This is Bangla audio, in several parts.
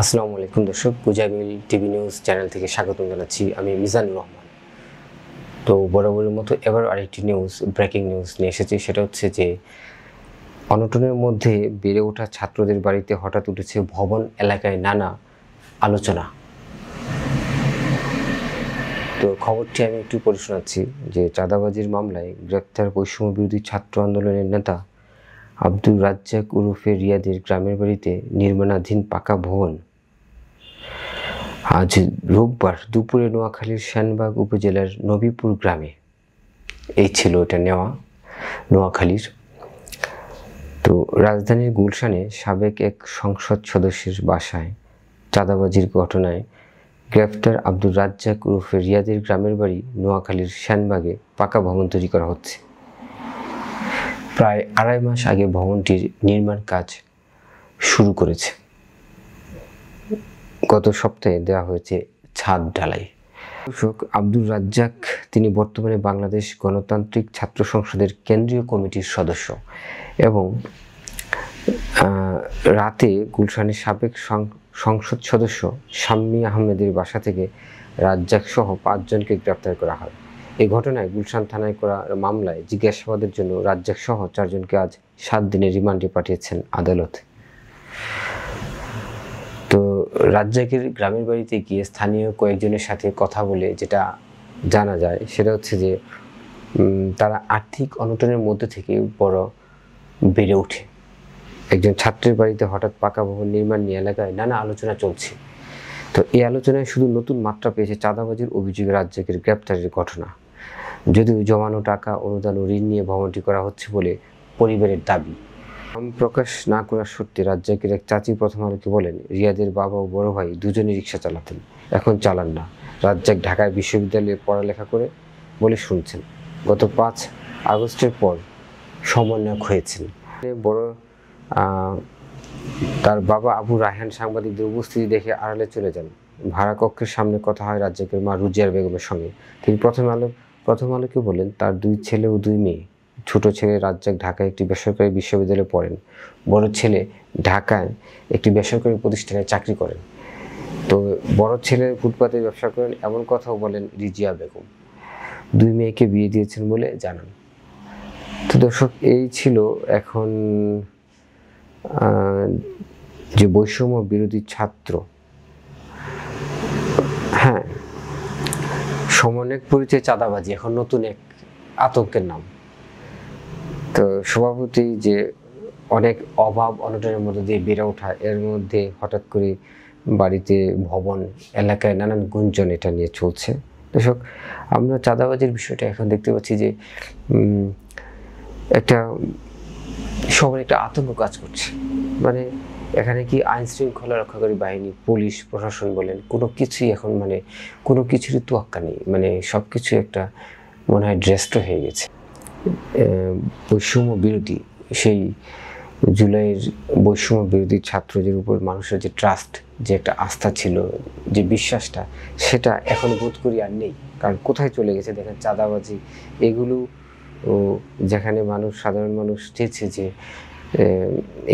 আসসালামু আলাইকুম দর্শক, পূজাবিল টিভি নিউজ চ্যানেল থেকে স্বাগত জানাচ্ছি। আমি মিজানুর রহমান। তো বরাবরের মতো এবার আরেকটি ব্রেকিং নিউজ নিয়ে এসেছি। সেটা হচ্ছে যে অনটনের মধ্যে বেড়ে ওঠা ছাত্রদের বাড়িতে হঠাৎ উঠেছে ভবন এলাকায় নানা আলোচনা। তো খবরটি আমি একটু পড়ে শোনাচ্ছি যে চাঁদাবাজির মামলায় গ্রেপ্তার বৈষম্য বিরোধী ছাত্র আন্দোলনের নেতা আব্দুর রাজ্জাক ওরফে রিয়াদের গ্রামের বাড়িতে নির্মাণাধীন পাকা ভবন আজ রোববার দুপুরে নোয়াখালীর সেনবাগ উপজেলার নবীপুর গ্রামে, এই ছিল এটা নেওয়া নোয়াখালীর। তো রাজধানীর গুলশানে সাবেক এক সংসদ সদস্যের বাসায় চাঁদাবাজির ঘটনায় গ্রেফতার আব্দুর রাজ্জাক ওরফে রিয়াদের গ্রামের বাড়ি নোয়াখালীর সেনবাগে পাকা ভবন তৈরি করা হচ্ছে। প্রায় 2.5 মাস আগে ভবনটির নির্মাণ কাজ শুরু করেছে। গত সপ্তাহে দেওয়া হয়েছে ছাদ ঢালাই। দর্শক, আব্দুর রাজ্জাক তিনি বর্তমানে বাংলাদেশ গণতান্ত্রিক ছাত্র সংসদের কেন্দ্রীয় কমিটির সদস্য এবং রাতে গুলশানের সাবেক সংসদ সদস্য শাম্মী আহমেদের বাসা থেকে রাজ্জাক সহ 5 জনকে গ্রেপ্তার করা হয়। এই ঘটনায় গুলশান থানায় করা মামলায় জিজ্ঞাসাবাদের জন্য রাজ্জাক সহ 4 জনকে আজ 7 দিনের রিমান্ডে পাঠিয়েছেন আদালত। তো রাজ্জাকের গ্রামের বাড়িতে গিয়ে স্থানীয় কয়েকজনের সাথে কথা বলে যেটা জানা যায় সেটা হচ্ছে যে তারা আর্থিক অনটনের মধ্যে থেকে বেড়ে ওঠে। একজন ছাত্রের বাড়িতে হঠাৎ পাকা ভবন নির্মাণ নিয়ে এলাকায় নানা আলোচনা চলছে। তো এই আলোচনায় শুধু নতুন মাত্রা পেয়েছে চাঁদাবাজির অভিযোগে রাজ্জাকের গ্রেপ্তারের ঘটনা। যদিও জমানো টাকা, অনুদান ও ঋণ নিয়ে ভবনটি করা হচ্ছে বলে পরিবারের দাবি। নাম প্রকাশ না করার সত্ত্বে রাজ্জাকের এক চাচি প্রথম আলোকে বলেন, রিয়াদের বাবা ও বড় ভাই দুজনেই রিক্সা চালাতেন, এখন চালান না। রাজ্জাক ঢাকায় বিশ্ববিদ্যালয়ে পড়ালেখা করে বলে শুনছেন। গত 5 আগস্টের পর সমন্বয়ক হয়েছেন। তার বাবা আবু রায়হান সাংবাদিকদের উপস্থিতি দেখে আড়ালে চলে যান। ভাড়া কক্ষের সামনে কথা হয় রাজ্জাকের মা রুজিয়ার বেগমের সঙ্গে। তিনি প্রথম আলোকে বলেন, তার 2 ছেলে ও 2 মেয়ে। ছোট ছেলে রাজ্জাক ঢাকায় একটি বেসরকারি বিশ্ববিদ্যালয়ে পড়েন, বড় ছেলে ঢাকায় একটি বেসরকারি প্রতিষ্ঠানে চাকরি করেন। তো বড় ছেলে ফুটপাতে ব্যবসা করেন, এমন কথাও বলেন রিজিয়া বেগম। 2 মেয়েকে বিয়ে দিয়েছেন বলে জানান। তো দর্শক, এই ছিল এখন যে বৈষম্য বিরোধী ছাত্র, হ্যাঁ, সমন্বয়ক পরিচয় চাঁদাবাজি এখন নতুন এক আতঙ্কের নাম। তো সভাপতি যে অনেক অভাব অনটনের মধ্যে দিয়ে বেড়ে ওঠা, এর মধ্যে হঠাৎ করে বাড়িতে ভবন, এলাকায় নানান গুঞ্জন এটা নিয়ে চলছে। দর্শক, আমরা চাঁদাবাজির বিষয়টা এখন দেখতে পাচ্ছি যে সবার একটা আতঙ্ক কাজ করছে। মানে এখানে কি আইন শৃঙ্খলা রক্ষাকারী বাহিনী, পুলিশ প্রশাসন বলেন, কোনো কিছুই এখন কোনো কিছুরই তোয়াক্কা নেই। সব কিছু একটা মনে হয় ড্রেস্ট হয়ে গেছে। বৈষম্য বিরোধী সেই জুলাইয়ের বৈষম্য বিরোধী ছাত্রদের উপর মানুষের যে ট্রাস্ট, যে একটা আস্থা ছিল, যে বিশ্বাসটা, সেটা এখন বোধ করি আর নেই। কারণ কোথায় চলে গেছে দেখেন চাঁদাবাজি, এগুলো যেখানে সাধারণ মানুষ চেয়েছে যে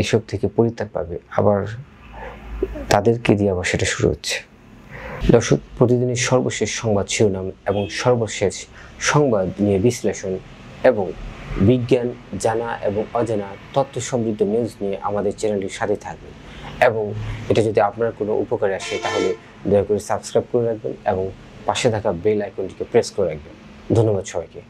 এইসব থেকে পরিত্রাণ পাবে, আবার তাদেরকে দিয়ে আবার সেটা শুরু হচ্ছে। দর্শক, প্রতিদিনের সর্বশেষ সংবাদ শিরোনাম এবং সর্বশেষ সংবাদ নিয়ে বিশ্লেষণ এবং বিজ্ঞান জানা এবং অজানা তথ্য সমৃদ্ধ নিউজ নিয়ে আমাদের চ্যানেলটির সাথে থাকবেন। এবং এটা যদি আপনার কোনো উপকারে আসে তাহলে দয়া করে সাবস্ক্রাইব করে রাখবেন এবং পাশে থাকা বেল আইকনটিকে প্রেস করে রাখবেন। ধন্যবাদ সবাইকে।